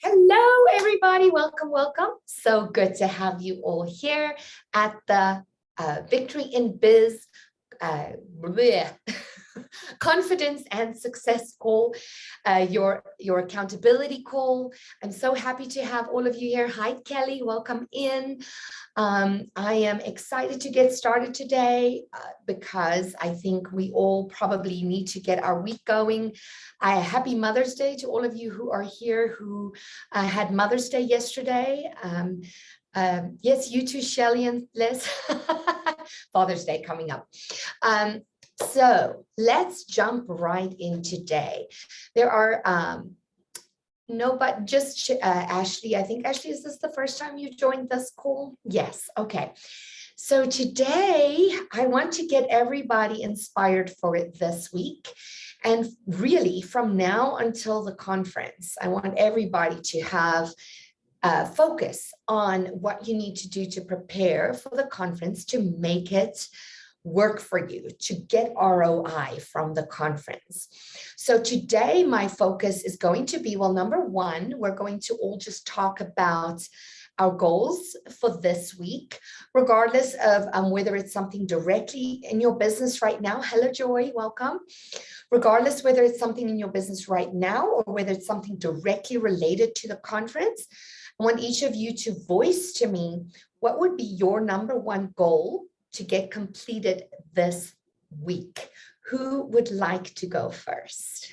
Hello, everybody. Welcome, welcome. So good to have you all here at the Victory in Biz confidence and success call, your accountability call. I'm so happy to have all of you here. Hi, Kelly. Welcome in. I am excited to get started today because I think we all probably need to get our week going. Happy Mother's Day to all of you who are here who had Mother's Day yesterday. Yes, you too, Shelly and Liz. Father's Day coming up. So let's jump right in today. There are but just Ashley. I think, Ashley, is this the first time you joined this call? Yes. Okay. So today I want to get everybody inspired for it this week. And really from now until the conference, I want everybody to have focus on what you need to do to prepare for the conference to make it work for you, to get ROI from the conference. So today my focus is going to be, well, number one, we're going to all just talk about our goals for this week, regardless of whether it's something directly in your business right now. Hello, Joy, welcome. Regardless whether it's something in your business right now or whether it's something directly related to the conference, I want each of you to voice to me what would be your number one goal to get completed this week. Who would like to go first?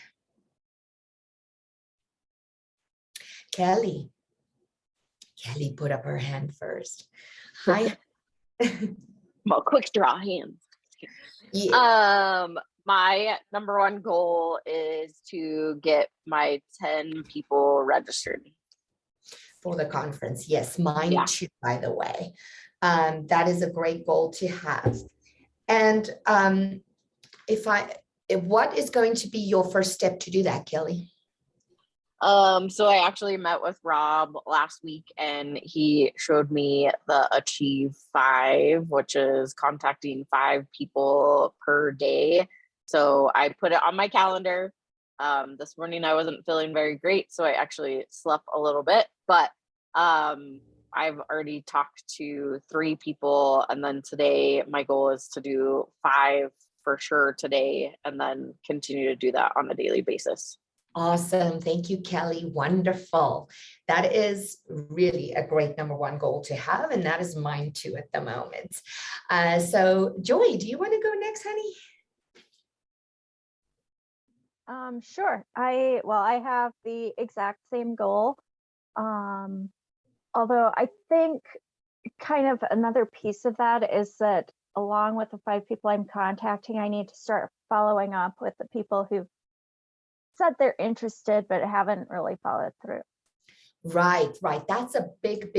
Kelly. Kelly put up her hand first. Hi. Well, quick draw hands. Yeah. My number one goal is to get my 10 people registered For the conference. Yes, mine too, by the way. That is a great goal to have. And what is going to be your first step to do that, Kelly? So I actually met with Rob last week and he showed me the Achieve 5, which is contacting 5 people per day. So I put it on my calendar. This morning I wasn't feeling very great, so I actually slept a little bit, but I've already talked to 3 people, and then today my goal is to do 5 for sure today, and then continue to do that on a daily basis. Awesome. Thank you, Kelly. Wonderful. That is really a great number one goal to have, and that is mine too at the moment. So Joy, do you want to go next, honey? Sure. I have the exact same goal. Although I think kind of another piece of that is that along with the 5 people I'm contacting, I need to start following up with the people who've said they're interested, but haven't really followed through. Right. That's a big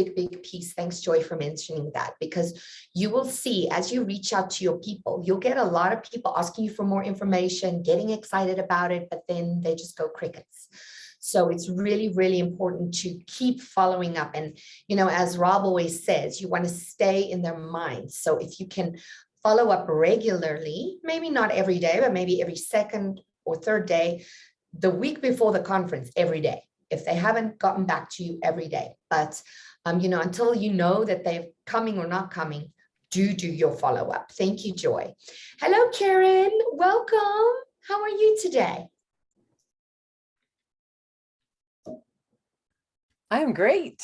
piece. Thanks, Joy, for mentioning that, because you will see as you reach out to your people, you'll get a lot of people asking you for more information, getting excited about it, but then they just go crickets. So it's really important to keep following up. And, as Rob always says, you want to stay in their minds. So if you can follow up regularly, maybe not every day, but maybe every second or third day, the week before the conference, every day, if they haven't gotten back to you every day. But, until you know that they're coming or not coming, do your follow-up. Thank you, Joy. Hello, Karen. Welcome. How are you today? I'm great.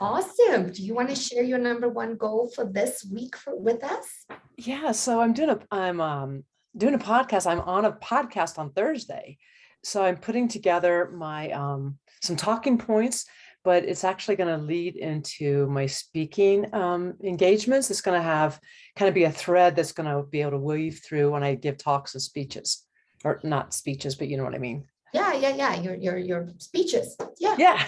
Awesome. Do you want to share your number one goal for this week with us? Yeah, so I'm doing a podcast. I'm on a podcast on Thursday. So I'm putting together my some talking points, but it's actually going to lead into my speaking engagements. It's going to have kind of be a thread that's going to be able to weave through when I give talks and speeches, or not speeches, but you know what I mean. Yeah. Your speeches. Yeah.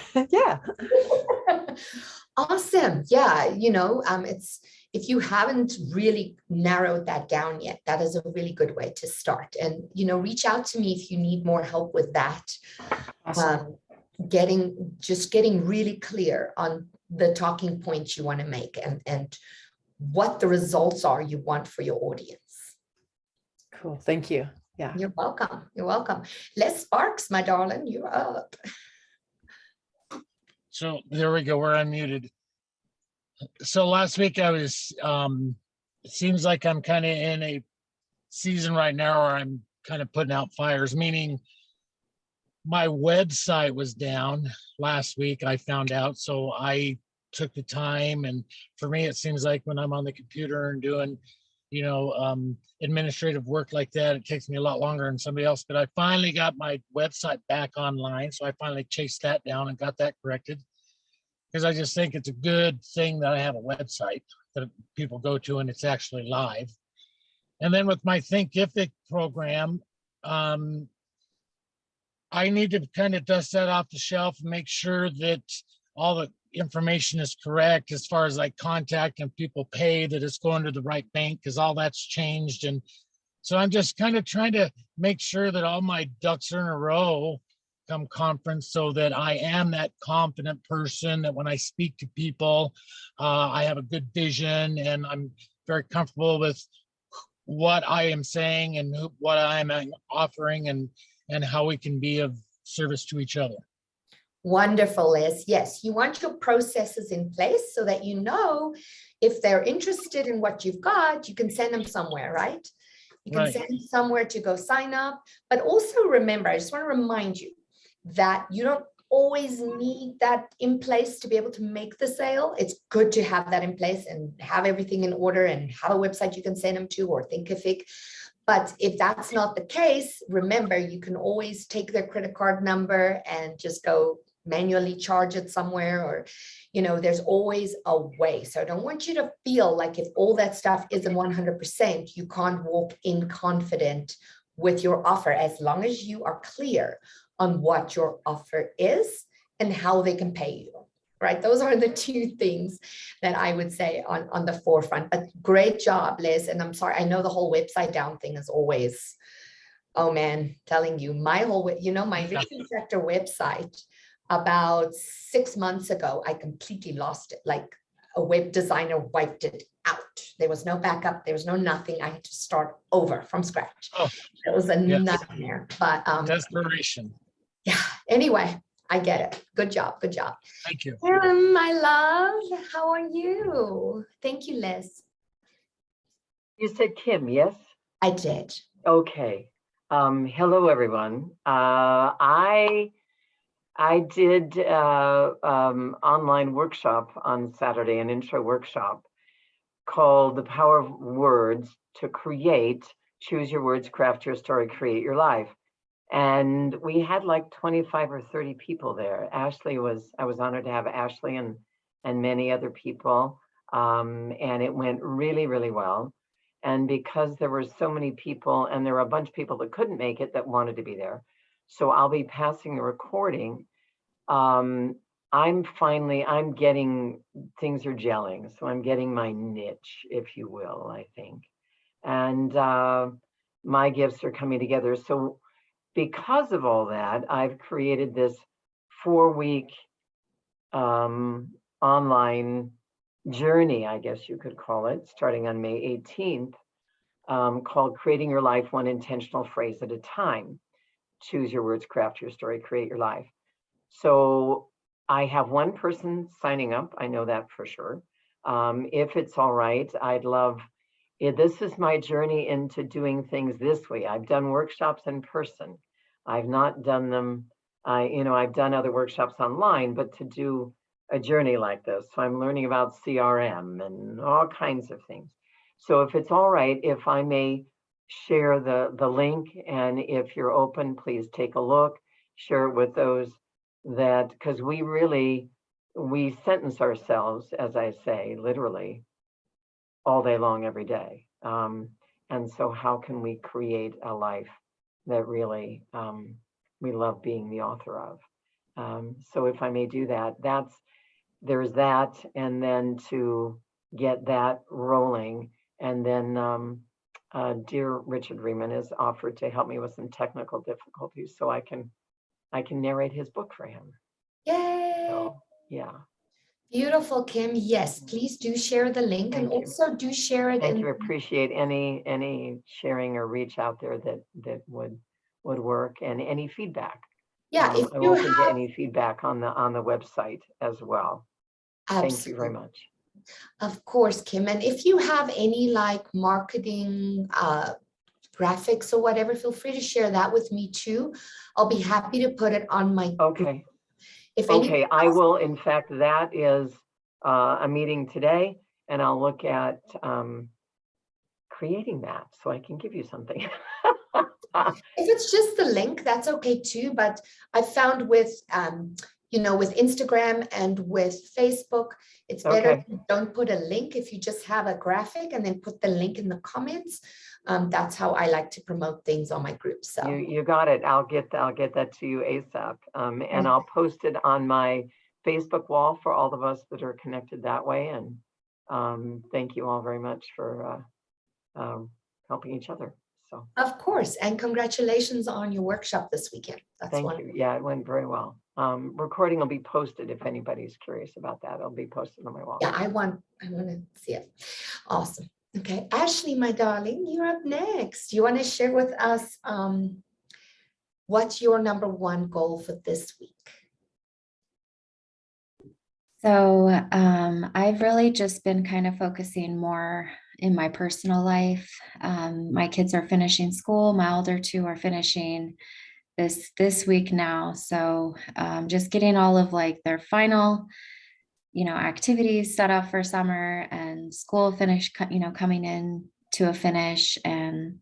Awesome. Yeah. It's, if you haven't really narrowed that down yet, that is a really good way to start. And, reach out to me if you need more help with that. Awesome. Getting really clear on the talking points you want to make and what the results are you want for your audience. Cool. Thank you. Yeah. You're welcome. Les Sparks, my darling, you're up. So there we go. We're unmuted. So last week I was, it seems like I'm kind of in a season right now where I'm kind of putting out fires, meaning my website was down last week. I found out. So I took the time, and for me, it seems like when I'm on the computer and doing, administrative work like that, it takes me a lot longer than somebody else. But I finally got my website back online. So I finally chased that down and got that corrected, because I just think it's a good thing that I have a website that people go to and it's actually live. And then with my Thinkific program, I need to kind of dust that off the shelf and make sure that all the information is correct as far as like contact and people pay, that it's going to the right bank, because all that's changed. And so I'm just kind of trying to make sure that all my ducks are in a row come conference, so that I am that confident person that when I speak to people, I have a good vision and I'm very comfortable with what I am saying and what I'm offering, and how we can be of service to each other. Wonderful, Liz. Yes, you want your processes in place so that you know if they're interested in what you've got, you can send them somewhere, right? You can send them somewhere to go sign up. But also remember, I just want to remind you that you don't always need that in place to be able to make the sale. It's good to have that in place and have everything in order and have a website you can send them to, or Thinkific. But if that's not the case, remember, you can always take their credit card number and just go manually charge it somewhere, or, there's always a way. So I don't want you to feel like if all that stuff isn't 100%, you can't walk in confident with your offer, as long as you are clear on what your offer is and how they can pay you. Right? Those are the two things that I would say on the forefront. But great job, Liz. And I'm sorry, I know the whole website down thing is always, oh man, telling you, my whole, my Untitled Chapter website, about 6 months ago, I completely lost it. Like a web designer wiped it out. There was no backup. There was no nothing. I had to start over from scratch. Oh, it was a nightmare. But desperation. Yeah. Anyway, I get it. Good job. Good job. Thank you. My love, how are you? Thank you, Liz. You said Kim, yes? I did. Okay. Hello, everyone. I did online workshop on Saturday, an intro workshop called The Power of Words to Create, Choose Your Words, Craft Your Story, Create Your Life. And we had like 25 or 30 people there. I was honored to have Ashley and many other people. And it went really, really well. And because there were so many people, and there were a bunch of people that couldn't make it that wanted to be there. So I'll be passing the recording. I'm getting, things are gelling. So I'm getting my niche, if you will, I think. And my gifts are coming together. So because of all that, I've created this 4-week online journey, I guess you could call it, starting on May 18th, called Creating Your Life One Intentional Phrase at a Time. Choose your words, craft your story, create your life. So I have one person signing up. I know that for sure. If it's all right, I'd love, this is my journey into doing things this way. I've done workshops in person. I've not done them, I've done other workshops online, but to do a journey like this. So I'm learning about CRM and all kinds of things. So if it's all right, if I may share the link, and if you're open, please take a look, share it with those that, because we sentence ourselves, as I say, literally all day long, every day. And so how can we create a life that really we love being the author of? So if I may do that, there's that, and then to get that rolling, and then dear Richard Raymond has offered to help me with some technical difficulties so I can narrate his book for him. Yay! So, yeah. Beautiful, Kim. Yes, please do share the link. Thank and you. Also do share it. Thank you. Appreciate any sharing or reach out there that would work, and any feedback. Yeah, if I'm you open to have, any feedback on the website as well. Thank you very absolutely, much. of course, Kim. And if you have any like marketing graphics or whatever, feel free to share that with me too. I'll be happy to put it on my group. Okay. If Okay, anyone I else, will. In fact, that is a meeting today, and I'll look at creating that so I can give you something. if it's just the link, that's okay too. But I found with with Instagram and with Facebook, it's better Okay. if you don't put a link. If you just have a graphic and then put the link in the comments, that's how I like to promote things on my group. So You got it. I'll get that to you ASAP. And I'll post it on my Facebook wall for all of us that are connected that way. And thank you all very much for helping each other. So of course, and congratulations on your workshop this weekend. That's thank wonderful. you. Yeah, it went very well. Recording will be posted if anybody's curious about that. It'll be posted on my wall. Yeah, I want to see it. Awesome. Okay, Ashley, my darling, you're up next. You want to share with us what's your number one goal for this week? So I've really just been kind of focusing more in my personal life. My kids are finishing school. My older two are finishing this week now. So just getting all of like their final, activities set up for summer and school finish, coming in to a finish. And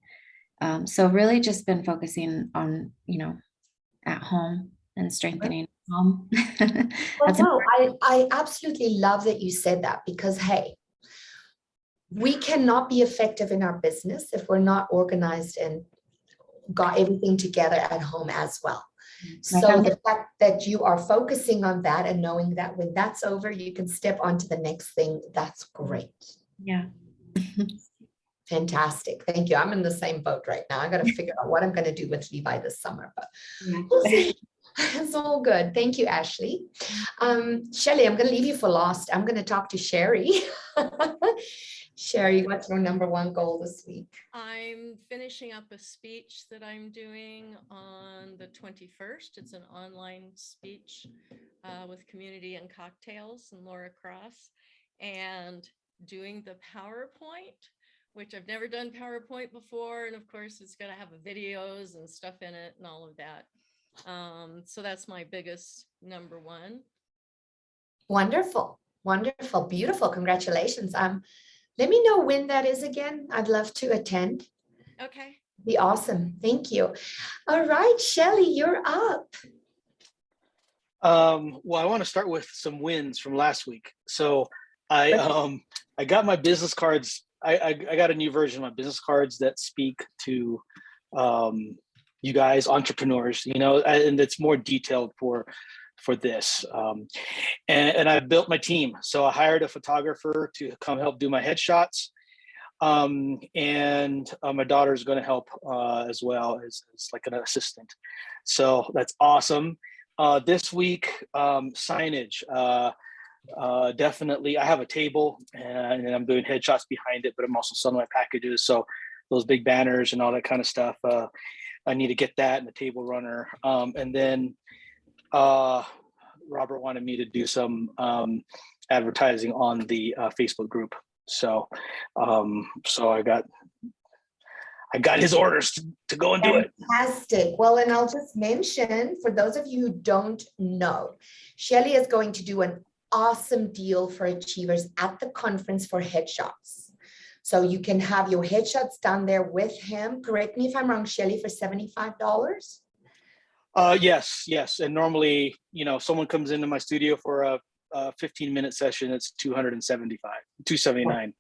so really just been focusing on, at home and strengthening home. Well, no, I absolutely love that you said that, because hey, we cannot be effective in our business if we're not organized and got everything together at home as well. So the fact that you are focusing on that and knowing that when that's over, you can step on to the next thing, that's great. Yeah. Fantastic. Thank you. I'm in the same boat right now. I got to figure out what I'm going to do with Levi this summer, but we'll see. It's all good. Thank you, Ashley. Shelly, I'm going to leave you for last. I'm going to talk to Sherry. Sherry, what's your number one goal this week? I'm finishing up a speech that I'm doing on the 21st. It's an online speech with Community and Cocktails and Laura Cross, and doing the PowerPoint, which I've never done PowerPoint before. And of course, it's going to have videos and stuff in it and all of that. So that's my biggest number one. Wonderful. Wonderful. Beautiful. Congratulations. Let me know when that is again. I'd love to attend. Okay. Be awesome. Thank you. All right, Shelly, you're up. Well, I want to start with some wins from last week. So I got my business cards. I got a new version of my business cards that speak to you guys, entrepreneurs, and it's more detailed for this. And I built my team. So I hired a photographer to come help do my headshots. And my daughter is going to help as well as like an assistant. So that's awesome. This week, signage. Definitely, I have a table and I'm doing headshots behind it, but I'm also selling my packages. So those big banners and all that kind of stuff, I need to get that and the table runner. And then Robert wanted me to do some advertising on the Facebook group. So I got his orders to go and do it. Fantastic. Well, and I'll just mention, for those of you who don't know, Shelly is going to do an awesome deal for achievers at the conference for headshots. So you can have your headshots done there with him. Correct me if I'm wrong, Shelly, for $75? Yes. And normally, someone comes into my studio for a 15-minute session, it's $279.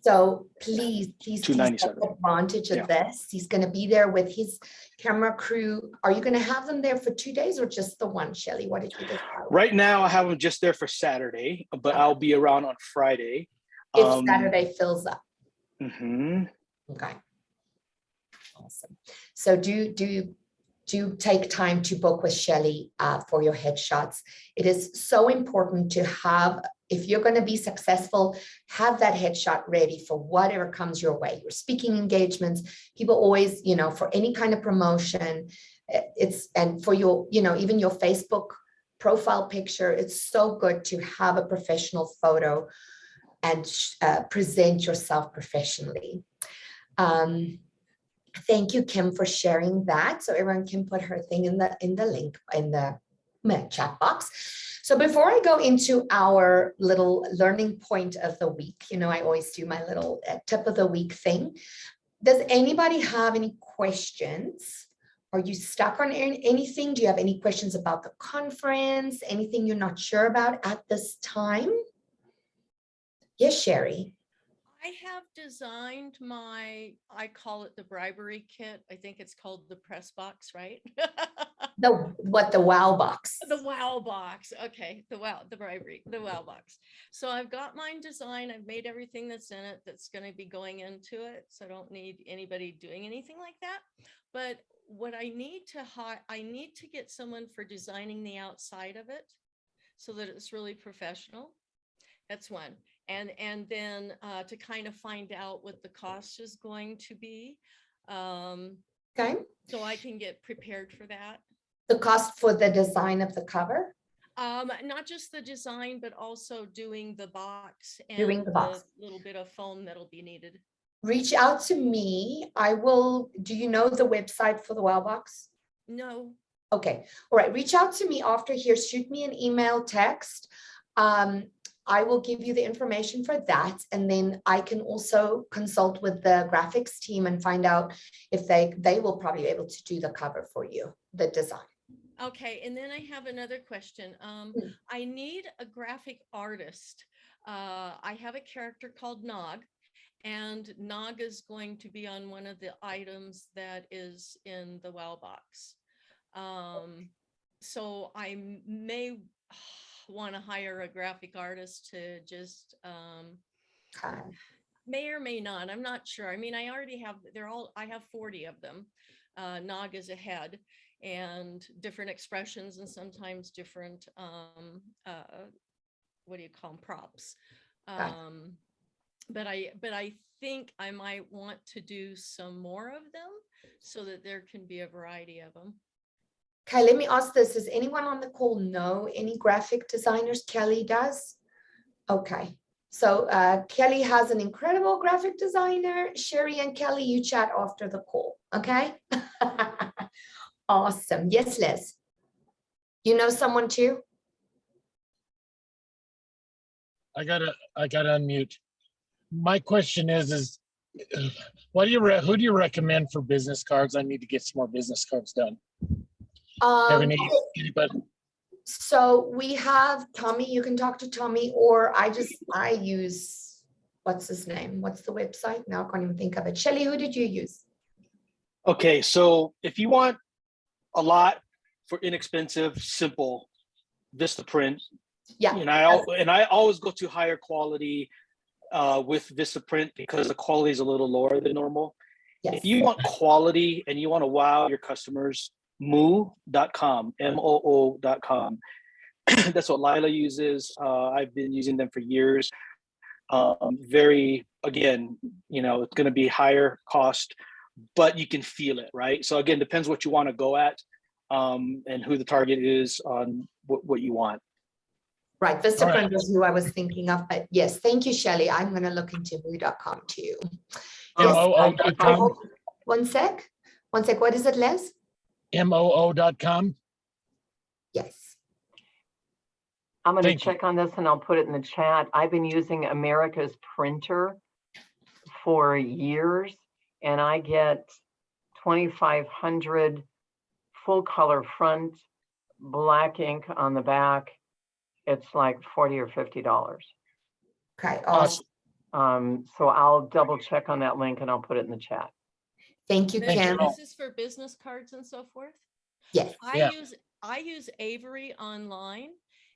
So please take $297. advantage of this. He's going to be there with his camera crew. Are you going to have them there for 2 days or just the one, Shelly? What did you decide? Right now, I have them just there for Saturday, but I'll be around on Friday. If Saturday fills up. Mm-hmm. Okay. Awesome. So do take time to book with Shelly for your headshots. It is so important to have, if you're going to be successful, have that headshot ready for whatever comes your way. Your speaking engagements, people always, for any kind of promotion, and for your, even your Facebook profile picture, it's so good to have a professional photo and present yourself professionally. Thank you, Kim, for sharing that. So everyone can put her thing in the link in the chat box. So before I go into our little learning point of the week, I always do my little tip of the week thing. Does anybody have any questions? Are you stuck on anything? Do you have any questions about the conference? Anything you're not sure about at this time? Yes, Sherry. I have designed I call it the bribery kit. I think it's called the press box, right? The wow box. The wow box. Okay. The wow box. So I've got mine designed. I've made everything that's in it that's going to be going into it. So I don't need anybody doing anything like that. But what I need to get someone for designing the outside of it so that it's really professional. That's one. And then to kind of find out what the cost is going to be. Okay. So I can get prepared for that. The cost for the design of the cover? Not just the design, but also doing the box and Doing the box. little bit of foam that'll be needed. Reach out to me. Do you know the website for the wow box? No. Okay. All right. Reach out to me after here. Shoot me an email, text. I will give you the information for that. And then I can also consult with the graphics team and find out if they will probably be able to do the cover for you, the design. Okay. And then I have another question. I need a graphic artist. I have a character called Nog, and Nog is going to be on one of the items that is in the wow box. So I may want to hire a graphic artist to just may or may not. I'm not sure. I mean, I already have, I have 40 of them. Nog is a head and different expressions and sometimes different, what do you call them, props. But I think I might want to do some more of them so that there can be a variety of them. Okay, let me ask this. Does anyone on the call know any graphic designers? Kelly does. Okay. So Kelly has an incredible graphic designer. Sherry and Kelly, you chat after the call. Okay. Awesome. Yes, Liz. You know someone too? I gotta unmute. My question is who do you recommend for business cards? I need to get some more business cards done. Have anybody? So we have Tommy. You can talk to Tommy, or I use, what's his name? What's the website? Now I can't even think of it. Shelly, who did you use? Okay, so if you want a lot for inexpensive, simple, Vistaprint. Yeah. And I always go to higher quality with Vistaprint because the quality is a little lower than normal. Yes. If you want quality and you want to wow your customers, moo.com, MOO.com. That's what Lila uses. I've been using them for years. Again, it's going to be higher cost, but you can feel it, right? So again, depends what you want to go at and who the target is on what you want. Right, Vistaprint is who I was thinking of, but yes, thank you, Shelly. I'm going to look into moo.com too. MOO.com. One sec. What is it, Les? MOO.com. Yes. I'm going to check on this and I'll put it in the chat. I've been using America's Printer for years, and I get 2,500 full color front, black ink on the back. It's like $40 or $50. Okay, awesome. So I'll double check on that link and I'll put it in the chat. Thank you, Kim. This is for business cards and so forth. Yes. I use Avery online,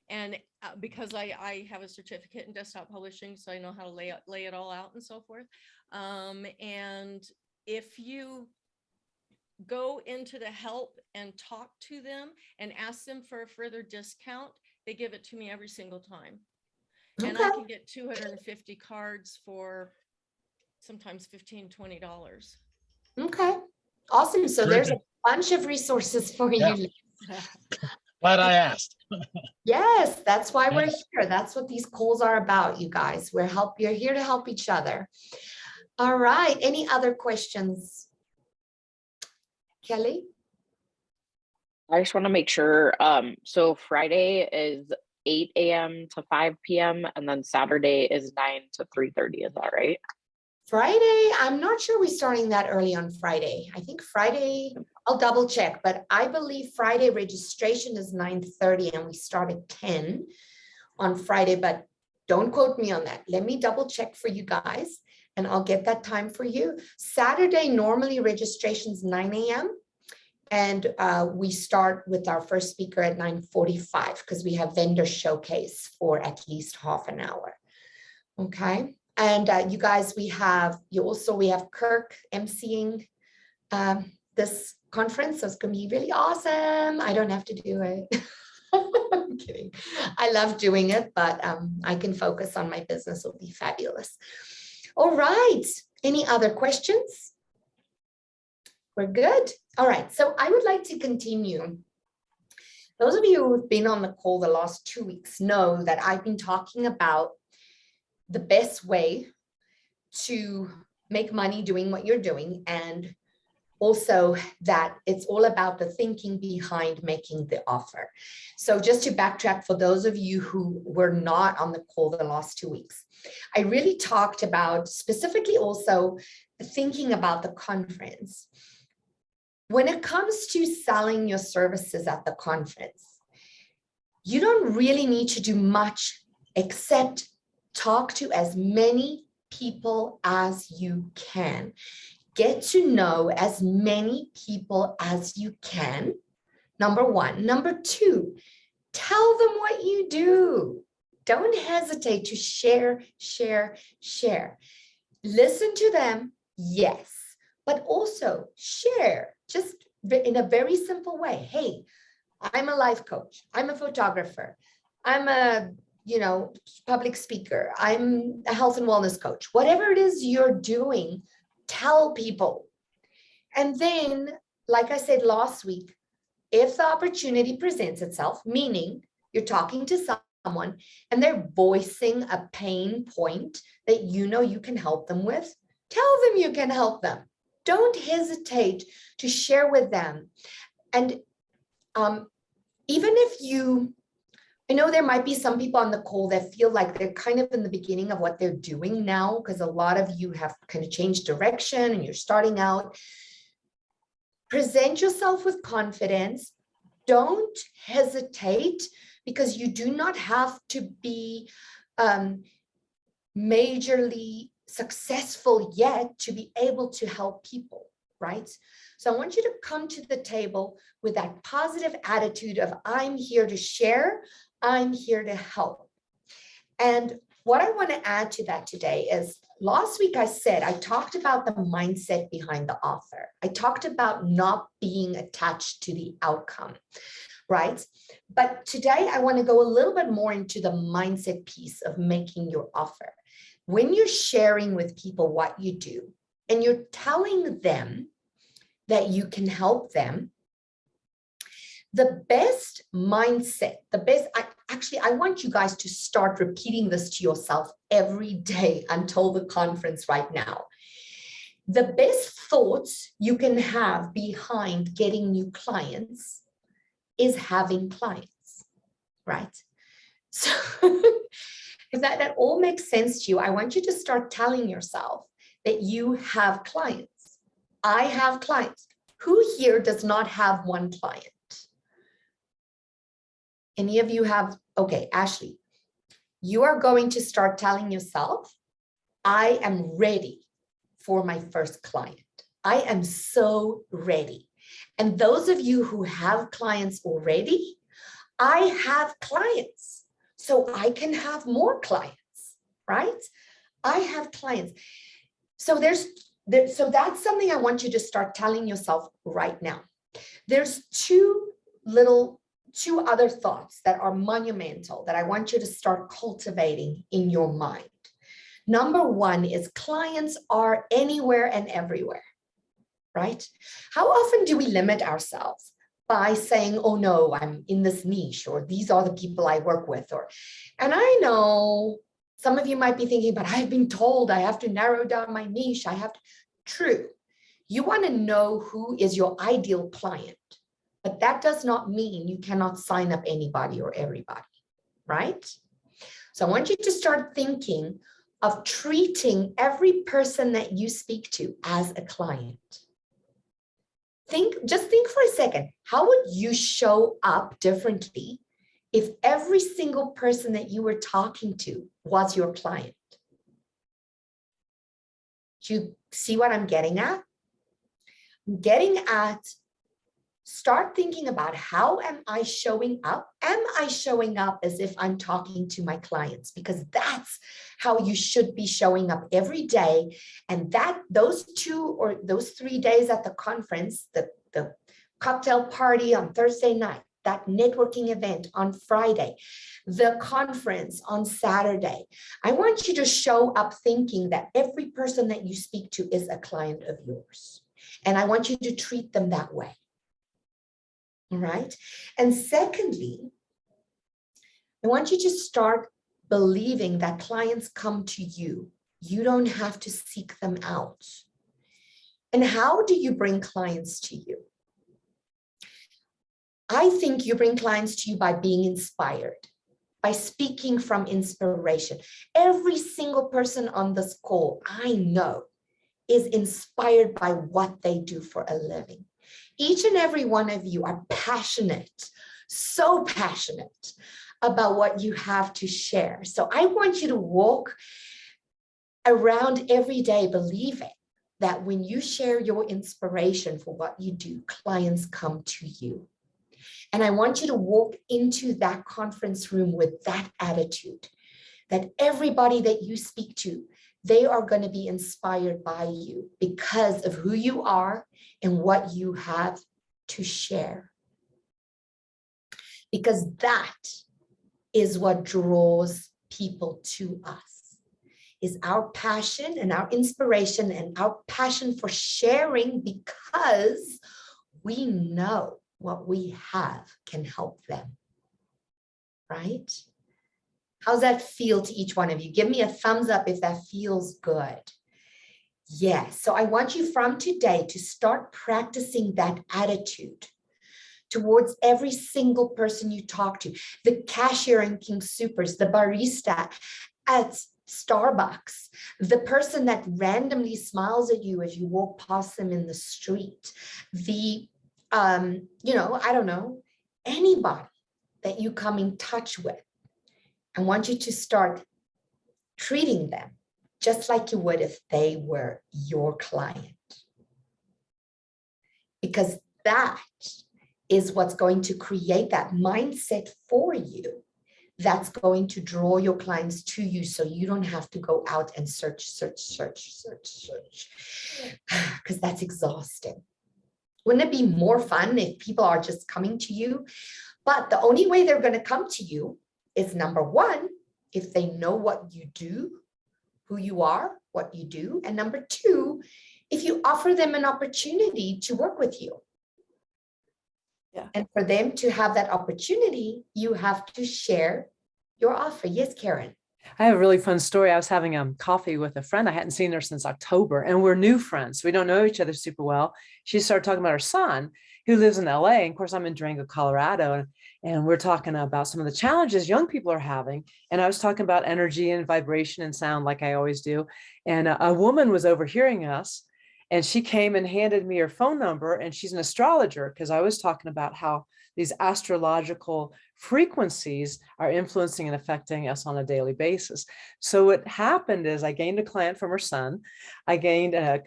and because I have a certificate in desktop publishing, so I know how to lay it all out and so forth. And if you go into the help and talk to them and ask them for a further discount, they give it to me every single time. Okay. And I can get 250 cards for sometimes $15, $20. Okay, awesome. So there's bunch of resources for Yeah. you. Glad I asked. Yes, that's why we're here. That's what these calls are about, you guys. You're here to help each other. All right. Any other questions? Kelly? I just want to make sure. So Friday is 8 a.m. to 5 p.m. and then Saturday is 9 to 3:30. Is that right? Friday, I'm not sure we're starting that early on Friday. I think Friday, I'll double check, but I believe Friday registration is 9:30 and we start at 10 on Friday, but don't quote me on that. Let me double check for you guys and I'll get that time for you. Saturday, normally registration is 9 a.m. and we start with our first speaker at 9:45 because we have vendor showcase for at least half an hour. Okay. And you guys, we have Kirk emceeing this conference. So it's going to be really awesome. I don't have to do it. I'm kidding. I love doing it, but I can focus on my business. It'll be fabulous. All right. Any other questions? We're good. All right. So I would like to continue. Those of you who've been on the call the last 2 weeks know that I've been talking about the best way to make money doing what you're doing, and also that it's all about the thinking behind making the offer. So just to backtrack for those of you who were not on the call the last 2 weeks, I really talked about specifically also thinking about the conference. When it comes to selling your services at the conference, you don't really need to do much except talk to as many people as you can. Get to know as many people as you can, number one. Number two, tell them what you do. Don't hesitate to share. Listen to them, yes, but also share just in a very simple way. Hey, I'm a life coach. I'm a photographer. I'm a public speaker. I'm a health and wellness coach. Whatever it is you're doing, tell people. And then, like I said last week, if the opportunity presents itself, meaning you're talking to someone and they're voicing a pain point that you can help them with, tell them you can help them. Don't hesitate to share with them. And even if I know there might be some people on the call that feel like they're kind of in the beginning of what they're doing now, because a lot of you have kind of changed direction and you're starting out. Present yourself with confidence. Don't hesitate, because you do not have to be majorly successful yet to be able to help people, right? So I want you to come to the table with that positive attitude of, I'm here to share, I'm here to help. And what I want to add to that today is, last week I talked about the mindset behind the offer. I talked about not being attached to the outcome, right? But today I want to go a little bit more into the mindset piece of making your offer. When you're sharing with people what you do and you're telling them that you can help them, the best mindset, I want you guys to start repeating this to yourself every day until the conference right now. The best thoughts you can have behind getting new clients is having clients, right? So if that all makes sense to you, I want you to start telling yourself that you have clients. I have clients. Who here does not have one client? Any of you have? Okay, Ashley, you are going to start telling yourself, I am ready for my first client. I am so ready. And those of you who have clients already, I have clients, so I can have more clients, right? I have clients. So so that's something I want you to start telling yourself right now. There's two other thoughts that are monumental that I want you to start cultivating in your mind. Number one is, clients are anywhere and everywhere, right? How often do we limit ourselves by saying, oh no, I'm in this niche, or these are the people I work with, and I know some of you might be thinking, but I've been told I have to narrow down my niche. True. You want to know who is your ideal client, but that does not mean you cannot sign up anybody or everybody, right? So I want you to start thinking of treating every person that you speak to as a client. Just think for a second, how would you show up differently if every single person that you were talking to was your client? Do you see what I'm getting at? I'm getting at, start thinking about, how am I showing up? Am I showing up as if I'm talking to my clients? Because that's how you should be showing up every day. And those 2 or those 3 days at the conference, the cocktail party on Thursday night, that networking event on Friday, the conference on Saturday, I want you to show up thinking that every person that you speak to is a client of yours. And I want you to treat them that way. All right. And secondly, I want you to start believing that clients come to you. You don't have to seek them out. And how do you bring clients to you? I think you bring clients to you by being inspired, by speaking from inspiration. Every single person on this call, I know, is inspired by what they do for a living. Each and every one of you are passionate, so passionate about what you have to share. So I want you to walk around every day believing that when you share your inspiration for what you do, clients come to you. And I want you to walk into that conference room with that attitude, that everybody that you speak to, they are going to be inspired by you because of who you are and what you have to share. Because that is what draws people to us, is our passion and our inspiration and our passion for sharing, because we know what we have can help them, right? How's that feel to each one of you? Give me a thumbs up if that feels good. Yes. So I want you from today to start practicing that attitude towards every single person you talk to, the cashier in King Soopers, the barista at Starbucks, the person that randomly smiles at you as you walk past them in the street, the, I don't know, anybody that you come in touch with. I want you to start treating them just like you would if they were your client. Because that is what's going to create that mindset for you that's going to draw your clients to you, so you don't have to go out and search, because that's exhausting. Wouldn't it be more fun if people are just coming to you? But the only way they're going to come to you is, number one, if they know what you do, who you are, what you do. And number two, if you offer them an opportunity to work with you. Yeah. And for them to have that opportunity, you have to share your offer. Yes, Karen. I have a really fun story. I was having coffee with a friend. I hadn't seen her since October, and we're new friends. We don't know each other super well. She started talking about her son who lives in LA. And of course, I'm in Durango, Colorado. And we're talking about some of the challenges young people are having. And I was talking about energy and vibration and sound, like I always do. And a woman was overhearing us, and she came and handed me her phone number. And she's an astrologer, because I was talking about how these astrological frequencies are influencing and affecting us on a daily basis. So what happened is I gained a client from her son. I gained an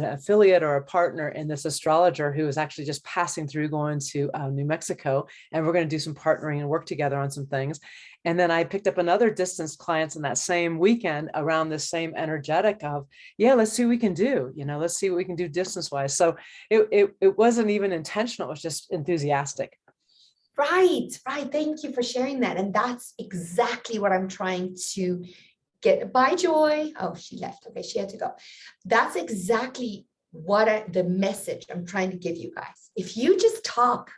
affiliate or a partner in this astrologer who was actually just passing through, going to New Mexico, and we're going to do some partnering and work together on some things. And then I picked up another distance clients in that same weekend around this same energetic of, yeah, let's see what we can do. Let's see what we can do distance wise. So it wasn't even intentional. It was just enthusiastic. Right. Thank you for sharing that. And that's exactly what I'm trying to get. Bye, Joy. Oh, she left. Okay, she had to go. That's exactly the message I'm trying to give you guys. If you just talk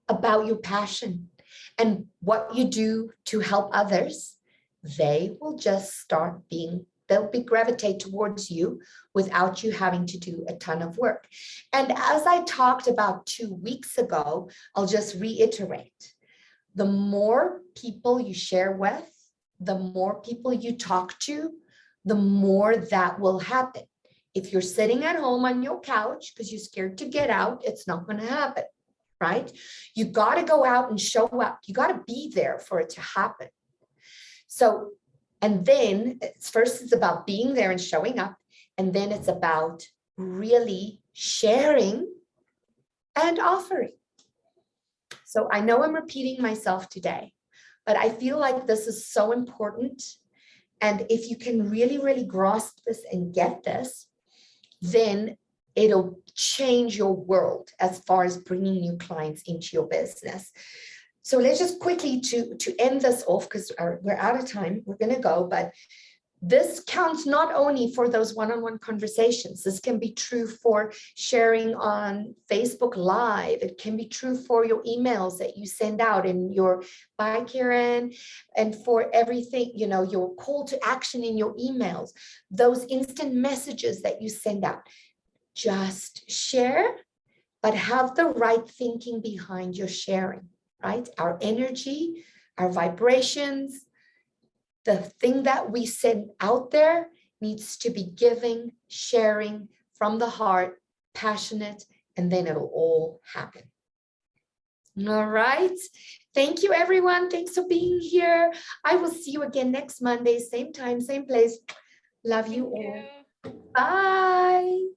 about your passion and what you do to help others, they will just they'll gravitate towards you without you having to do a ton of work. And as I talked about 2 weeks ago, I'll just reiterate, the more people you share with, the more people you talk to, the more that will happen. If you're sitting at home on your couch because you're scared to get out, it's not going to happen, right? You got to go out and show up. You got to be there for it to happen. So, and then first it's about being there and showing up. And then it's about really sharing and offering. So I know I'm repeating myself today, but I feel like this is so important. And if you can really, really grasp this and get this, then it'll change your world as far as bringing new clients into your business. So let's just quickly to end this off, because we're out of time, we're going to go, but this counts not only for those one-on-one conversations. This can be true for sharing on Facebook Live. It can be true for your emails that you send out in your Bye Karen, and for everything, you know, your call to action in your emails, those instant messages that you send out. Just share, but have the right thinking behind your sharing, right? Our energy, our vibrations, the thing that we send out there needs to be giving, sharing from the heart, passionate, and then it'll all happen. All right. Thank you, everyone. Thanks for being here. I will see you again next Monday, same time, same place. Love you all. Bye.